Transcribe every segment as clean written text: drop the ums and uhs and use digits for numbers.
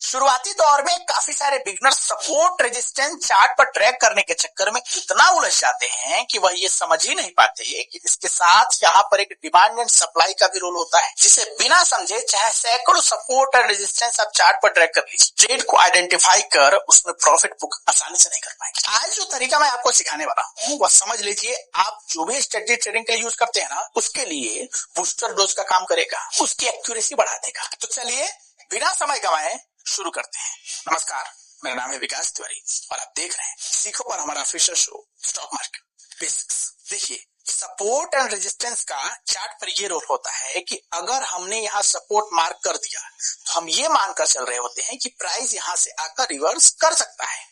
शुरुआती दौर में काफी सारे बिगनर सपोर्ट रेजिस्टेंस चार्ट पर ट्रैक करने के चक्कर में इतना उलझ जाते हैं कि वह ये समझ ही नहीं पाते कि इसके साथ यहाँ पर एक डिमांड एंड सप्लाई का भी रोल होता है, जिसे बिना समझे चाहे सैकड़ों सपोर्ट और रेजिस्टेंस आप चार्ट पर ट्रैक कर लीजिए, ट्रेड को आइडेंटिफाई कर उसमें प्रॉफिट बुक आसानी से नहीं कर पाएंगे। आज जो तरीका मैं आपको सिखाने वाला हूँ वह समझ लीजिए, आप जो भी स्ट्रेटजी ट्रेडिंग के लिए यूज करते हैं ना, उसके लिए बूस्टर डोज का काम करेगा, उसकी एक्यूरेसी बढ़ा देगा। तो चलिए बिना समय गंवाए शुरू करते हैं। नमस्कार, मेरा नाम है विकास तिवारी और आप देख रहे हैं सीखो पर हमारा official show stock market basics. देखिए, सपोर्ट एंड रेजिस्टेंस का चार्ट पर ये रोल होता है कि अगर हमने यहाँ सपोर्ट मार्क कर दिया तो हम ये मानकर चल रहे होते हैं कि प्राइस यहाँ से आकर रिवर्स कर सकता है।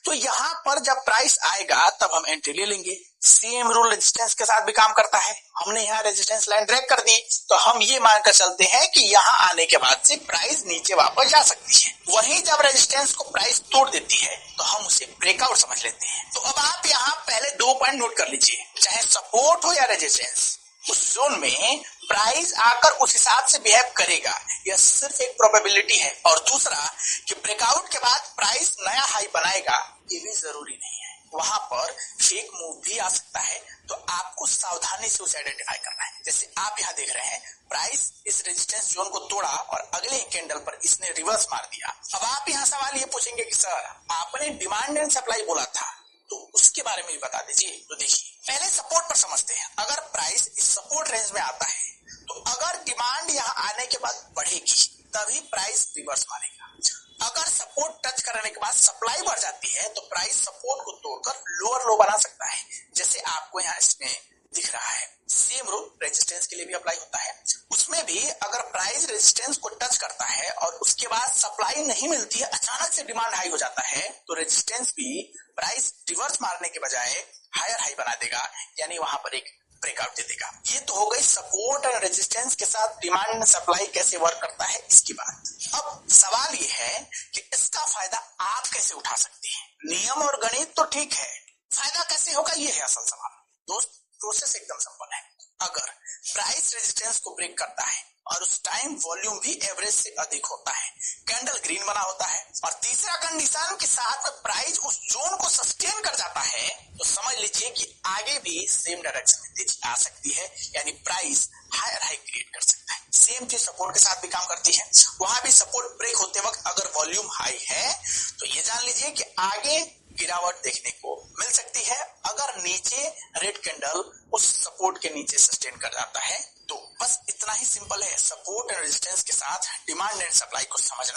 तो यहाँ पर जब प्राइस आएगा तब हम एंट्री ले लेंगे। सेम रूल रेजिस्टेंस के साथ भी काम करता है। हमने यहाँ रेजिस्टेंस लाइन ड्रैग कर दी तो हम ये मानकर चलते हैं कि यहाँ आने के बाद से प्राइस नीचे वापस जा सकती है। वहीं जब रेजिस्टेंस को प्राइस तोड़ देती है तो हम उसे ब्रेकआउट समझ लेते हैं। तो अब आप यहाँ पहले 2 पॉइंट नोट कर लीजिए, चाहे सपोर्ट हो या रेजिस्टेंस, उस जोन में प्राइस आकर उस हिसाब से बिहेव करेगा, यह सिर्फ एक प्रोबेबिलिटी है। और दूसरा कि ब्रेकआउट के बाद प्राइस नया हाई बनाएगा, ये भी जरूरी नहीं है। वहां पर फेक मूव भी आ सकता है, तो आपको सावधानी से उसे आइडेंटिफाई करना है। जैसे आप यहाँ देख रहे हैं, प्राइस इस रेजिस्टेंस जोन को तोड़ा और अगले ही कैंडल पर इसने रिवर्स मार दिया। अब आप यहाँ सवाल ये पूछेंगे कि सर, आपने डिमांड एंड सप्लाई बोला था, तो उसके बारे में भी बता दीजिए। तो देखिए, पहले सपोर्ट पर समझते हैं। अगर प्राइस इस सपोर्ट रेंज में आता है तो अगर डिमांड यहाँ आने के बाद बढ़ेगी तभी प्राइस रिवर्स मारेगा। अगर सपोर्ट टच करने के बाद सप्लाई बढ़ जाती है तो प्राइस सपोर्ट को तोड़कर लोअर लो बना सकता है, जैसे आपको यहाँ इसमें दिख रहा है। सेम रूल रेजिस्टेंस के लिए भी अप्लाई होता है। उसमें भी अगर प्राइस रेजिस्टेंस को टच करता है और उसके बाद सप्लाई नहीं मिलती है, अचानक से डिमांड हाई हो जाता है, तो रेजिस्टेंस भी प्राइस रिवर्स मारने के बजाय हायर हाई बना देगा, यानी वहां पर एक ब्रेकआउट दे देगा। ये तो हो गई सपोर्ट और रेजिस्टेंस के साथ डिमांड एंड सप्लाई कैसे वर्क करता है इसकी बात। अब सवाल ये है कि इसका फायदा आप कैसे उठा सकते हैं। नियम और गणित तो ठीक है, फायदा कैसे होगा ये है असल सवाल। दोस्त, प्रोसेस एकदम सिंपल है। अगर प्राइस रेजिस्टेंस को ब्रेक करता है और उस टाइम वॉल्यूम भी एवरेज से अधिक होता है, कैंडल ग्रीन बना होता है, और तीसरा कंडीशन के साथ में प्राइस उस जोन को सस्टेन कर जाता है, तो समझ लीजिए कि आगे भी सेम डायरेक्शन में तेजी आ सकती है, यानी प्राइस हायर हाई क्रिएट कर सकता है। सेम चीज सपोर्ट के साथ भी काम करती है। वहां भी सपोर्ट ब्रेक होते वक्त अगर वॉल्यूम हाई है तो ये जान लीजिए कि आगे गिरावट देखने को मिल सकती है। अगर नीचे रेड कैंडल उस सपोर्ट के नीचे सस्टेन कर जाता है, तो बस इतना ही सिंपल है। सपोर्ट एंड रेजिस्टेंस के साथ डिमांड एंड सप्लाई को समझना।